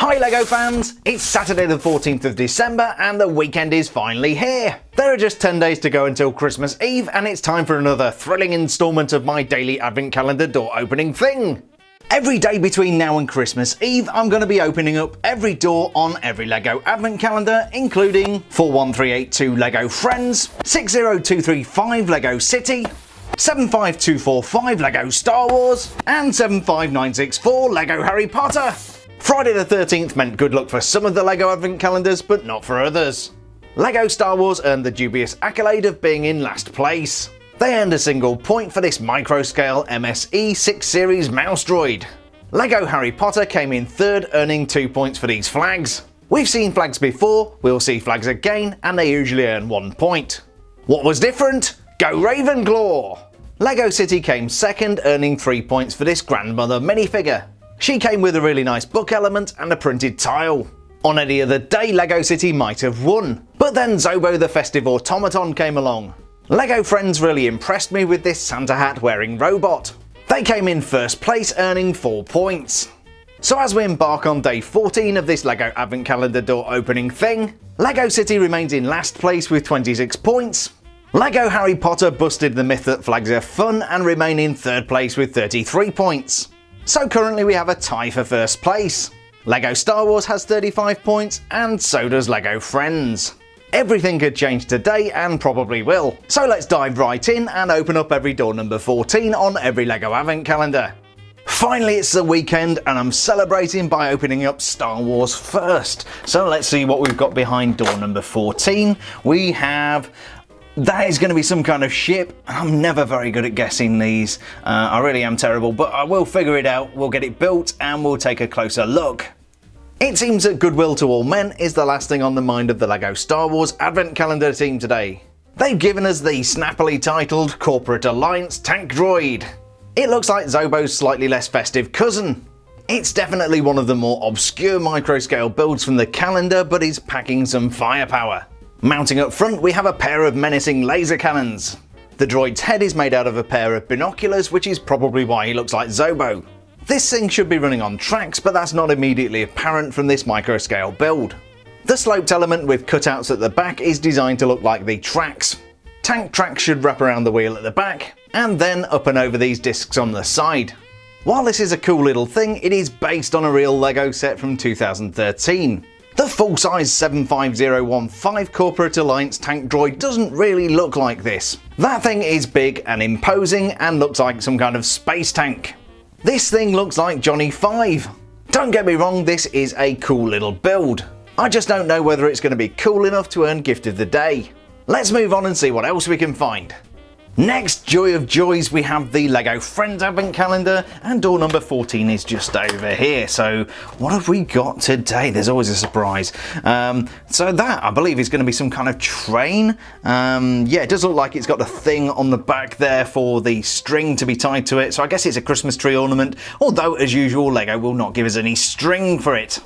Hi LEGO fans! It's Saturday the 14th of December and the weekend is finally here. There are just 10 days to go until Christmas Eve and it's time for another thrilling instalment of my daily advent calendar door opening thing. Every day between now and Christmas Eve I'm going to be opening up every door on every LEGO advent calendar, including 41382 LEGO Friends, 60235 LEGO City, 75245 LEGO Star Wars, and 75964 LEGO Harry Potter. Friday the 13th meant good luck for some of the LEGO advent calendars, but not for others. LEGO Star Wars earned the dubious accolade of being in last place. They earned a single point for this micro-scale MSE 6 Series mouse droid. LEGO Harry Potter came in third, earning 2 points for these flags. We've seen flags before, we'll see flags again, and they usually earn 1 point. What was different? Go Ravenclaw! LEGO City came second, earning 3 points for this grandmother minifigure. She came with a really nice book element and a printed tile. On any other day LEGO City might have won, but then Zobo the festive automaton came along. LEGO Friends really impressed me with this Santa hat wearing robot. They came in first place, earning 4 points. So as we embark on day 14 of this LEGO advent calendar door opening thing, LEGO City remains in last place with 26 points. LEGO Harry Potter busted the myth that flags are fun and remain in third place with 33 points. So currently we have a tie for first place. LEGO Star Wars has 35 points and so does LEGO Friends. Everything could change today and probably will. So let's dive right in and open up every door number 14 on every LEGO advent calendar. Finally it's the weekend and I'm celebrating by opening up Star Wars first. So let's see what we've got behind door number 14. We have... That is going to be some kind of ship. I'm never very good at guessing these. I really am terrible, but I will figure it out. We'll get it built and we'll take a closer look. It seems that goodwill to all men is the last thing on the mind of the LEGO Star Wars advent calendar team today. They've given us the snappily titled Corporate Alliance Tank Droid. It looks like Zobo's slightly less festive cousin. It's definitely one of the more obscure micro-scale builds from the calendar, but is packing some firepower. Mounting up front we have a pair of menacing laser cannons. The droid's head is made out of a pair of binoculars, which is probably why he looks like Zobo. This thing should be running on tracks, but that's not immediately apparent from this micro-scale build. The sloped element with cutouts at the back is designed to look like the tracks. Tank tracks should wrap around the wheel at the back, and then up and over these discs on the side. While this is a cool little thing, it is based on a real LEGO set from 2013. The full-size 75015 Corporate Alliance tank droid doesn't really look like this. That thing is big and imposing and looks like some kind of space tank. This thing looks like Johnny 5. Don't get me wrong, this is a cool little build. I just don't know whether it's going to be cool enough to earn Gift of the Day. Let's move on and see what else we can find. Next, joy of joys, we have the LEGO Friends advent calendar and door number 14 is just over here. So what have we got today? There's always a surprise. So that I believe is going to be some kind of train. Yeah, it does look like it's got a thing on the back there for the string to be tied to it. So I guess it's a Christmas tree ornament, although as usual LEGO will not give us any string for it.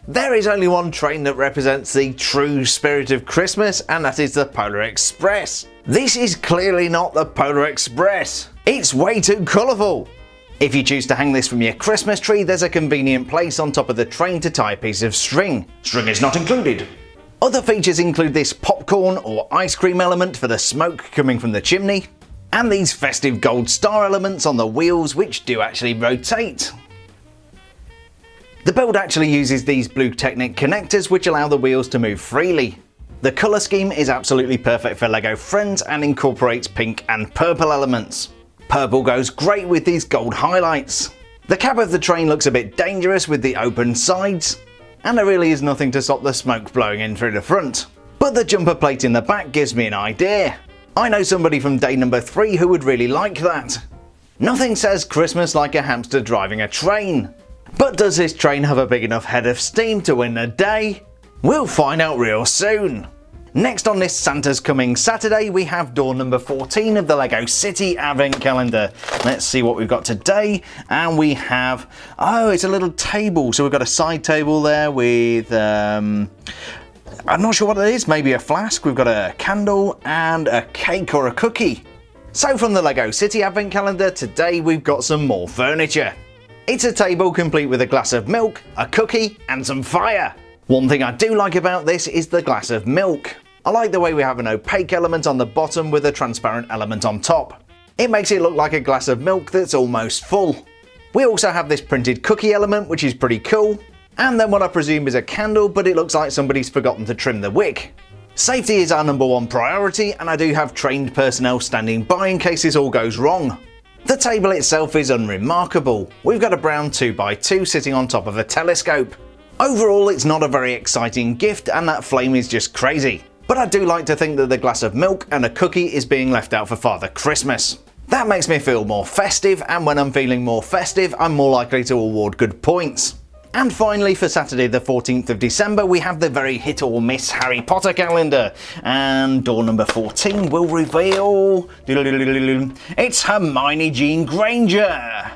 There is only one train that represents the true spirit of Christmas, and that is the Polar Express. This is clearly not the Polar Express. It's way too colourful. If you choose to hang this from your Christmas tree, there's a convenient place on top of the train to tie a piece of string. String is not included. Other features include this popcorn or ice cream element for the smoke coming from the chimney, and these festive gold star elements on the wheels which do actually rotate. The build actually uses these blue Technic connectors which allow the wheels to move freely. The colour scheme is absolutely perfect for LEGO Friends and incorporates pink and purple elements. Purple goes great with these gold highlights. The cab of the train looks a bit dangerous with the open sides, and there really is nothing to stop the smoke blowing in through the front. But the jumper plate in the back gives me an idea. I know somebody from day number 3 who would really like that. Nothing says Christmas like a hamster driving a train. But does this train have a big enough head of steam to win the day? We'll find out real soon. Next on this Santa's Coming Saturday we have door number 14 of the LEGO City advent calendar. Let's see what we've got today, and we have, oh, it's a little table. So we've got a side table there with, I'm not sure what it is, maybe a flask. We've got a candle and a cake or a cookie. So from the LEGO City advent calendar today we've got some more furniture. It's a table complete with a glass of milk, a cookie, and some fire. One thing I do like about this is the glass of milk. I like the way we have an opaque element on the bottom with a transparent element on top. It makes it look like a glass of milk that's almost full. We also have this printed cookie element, which is pretty cool, and then what I presume is a candle, but it looks like somebody's forgotten to trim the wick. Safety is our #1 priority, and I do have trained personnel standing by in case this all goes wrong. The table itself is unremarkable. We've got a brown 2x2 sitting on top of a telescope. Overall, it's not a very exciting gift, and that flame is just crazy. But I do like to think that the glass of milk and a cookie is being left out for Father Christmas. That makes me feel more festive, and when I'm feeling more festive, I'm more likely to award good points. And finally, for Saturday the 14th of December, we have the very hit or miss Harry Potter calendar. And door number 14 will reveal... it's Hermione Jean Granger!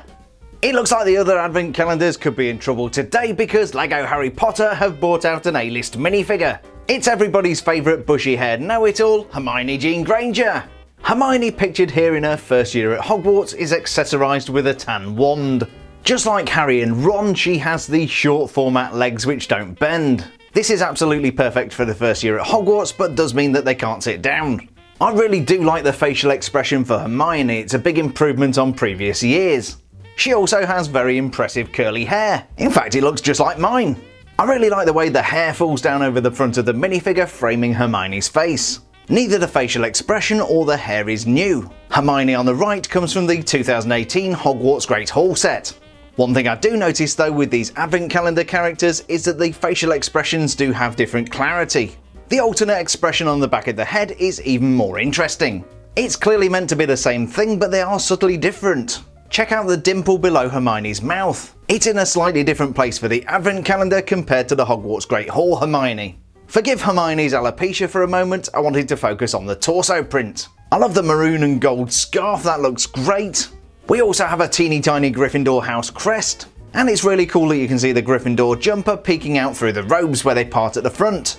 It looks like the other advent calendars could be in trouble today because LEGO Harry Potter have brought out an A-list minifigure. It's everybody's favourite bushy-haired know-it-all, Hermione Jean Granger. Hermione, pictured here in her first year at Hogwarts, is accessorised with a tan wand. Just like Harry and Ron, she has the short format legs which don't bend. This is absolutely perfect for the first year at Hogwarts, but does mean that they can't sit down. I really do like the facial expression for Hermione, it's a big improvement on previous years. She also has very impressive curly hair. In fact, it looks just like mine. I really like the way the hair falls down over the front of the minifigure, framing Hermione's face. Neither the facial expression or the hair is new. Hermione on the right comes from the 2018 Hogwarts Great Hall set. One thing I do notice though with these advent calendar characters is that the facial expressions do have different clarity. The alternate expression on the back of the head is even more interesting. It's clearly meant to be the same thing, but they are subtly different. Check out the dimple below Hermione's mouth. It's in a slightly different place for the advent calendar compared to the Hogwarts Great Hall Hermione. Forgive Hermione's alopecia for a moment, I wanted to focus on the torso print. I love the maroon and gold scarf, that looks great. We also have a teeny tiny Gryffindor house crest, and it's really cool that you can see the Gryffindor jumper peeking out through the robes where they part at the front.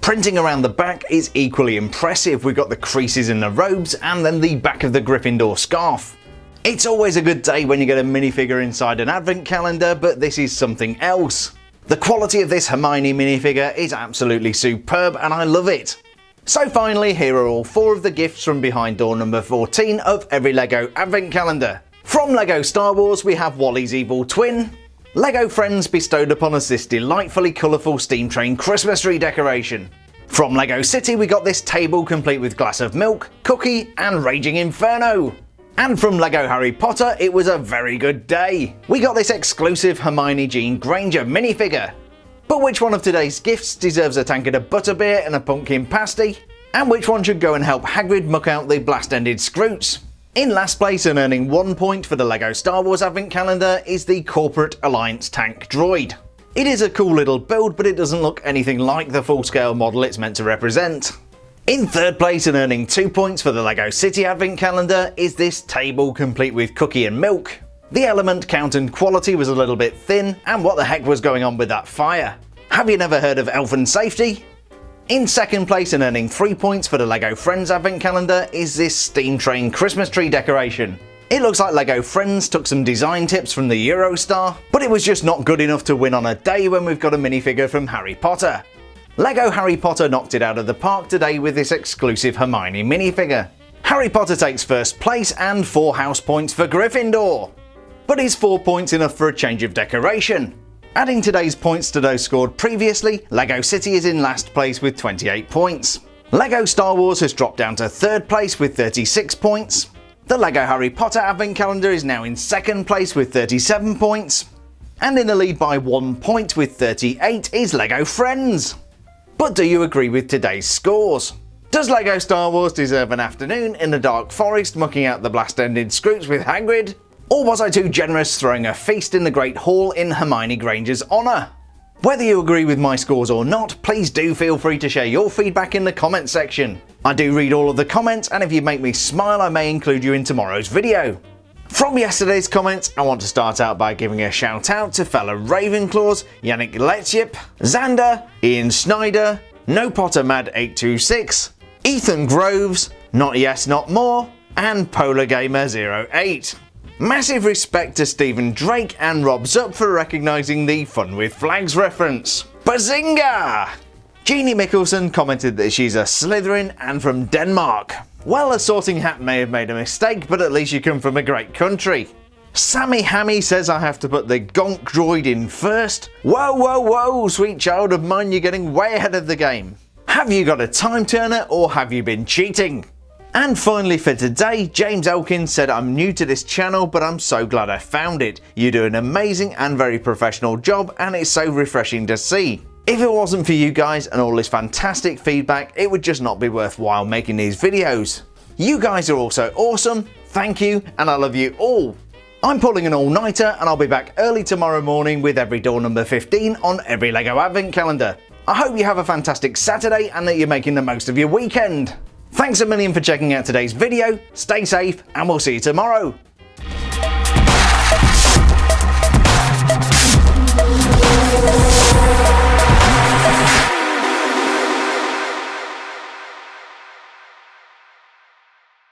Printing around the back is equally impressive. We've got the creases in the robes and then the back of the Gryffindor scarf. It's always a good day when you get a minifigure inside an advent calendar, but this is something else. The quality of this Hermione minifigure is absolutely superb and I love it. So finally, here are all 4 of the gifts from behind door number 14 of every LEGO advent calendar. From LEGO Star Wars we have Wally's evil twin. LEGO Friends bestowed upon us this delightfully colourful steam train Christmas tree decoration. From LEGO City we got this table complete with glass of milk, cookie and raging inferno. And from LEGO Harry Potter it was a very good day. We got this exclusive Hermione Jean Granger minifigure. But which one of today's gifts deserves a tankard of butterbeer and a pumpkin pasty? And which one should go and help Hagrid muck out the blast-ended Scroots? In last place and earning 1 point for the LEGO Star Wars Advent Calendar is the Corporate Alliance Tank Droid. It is a cool little build, but it doesn't look anything like the full-scale model it's meant to represent. In third place and earning 2 points for the LEGO City Advent Calendar is this table complete with cookie and milk. The element count and quality was a little bit thin, and what the heck was going on with that fire? Have you never heard of elfin safety? In second place and earning 3 points for the LEGO Friends Advent Calendar is this steam train Christmas tree decoration. It looks like LEGO Friends took some design tips from the Eurostar, but it was just not good enough to win on a day when we've got a minifigure from Harry Potter. LEGO Harry Potter knocked it out of the park today with this exclusive Hermione minifigure. Harry Potter takes first place and 4 house points for Gryffindor. But is 4 points enough for a change of decoration? Adding today's points to those scored previously, LEGO City is in last place with 28 points. LEGO Star Wars has dropped down to third place with 36 points. The LEGO Harry Potter Advent Calendar is now in second place with 37 points. And in the lead by 1 point with 38 is LEGO Friends. But do you agree with today's scores? Does LEGO Star Wars deserve an afternoon in the dark forest mucking out the blast-ended Scroots with Hagrid? Or was I too generous throwing a feast in the Great Hall in Hermione Granger's honour? Whether you agree with my scores or not, please do feel free to share your feedback in the comments section. I do read all of the comments, and if you make me smile I may include you in tomorrow's video. From yesterday's comments, I want to start out by giving a shout out to fellow Ravenclaws, Yannick Letchip, Xander, Ian Snyder, No Potter Mad 826, Ethan Groves, Not Yes Not More, and Polar Gamer 08. Massive respect to Stephen Drake and Rob Zupp for recognising the Fun with Flags reference. Bazinga! Jeannie Mickelson commented that she's a Slytherin and from Denmark. Well, a sorting hat may have made a mistake, but at least you come from a great country. Sammy Hammy says I have to put the gonk droid in first. Whoa, whoa, whoa, sweet child of mine, you're getting way ahead of the game. Have you got a time turner or have you been cheating? And finally for today, James Elkins said, I'm new to this channel, but I'm so glad I found it. You do an amazing and very professional job, and it's so refreshing to see. If it wasn't for you guys and all this fantastic feedback, it would just not be worthwhile making these videos. You guys are also awesome, thank you, and I love you all. I'm pulling an all-nighter, and I'll be back early tomorrow morning with every door number 15 on every LEGO Advent Calendar. I hope you have a fantastic Saturday and that you're making the most of your weekend. Thanks a million for checking out today's video, stay safe, and we'll see you tomorrow.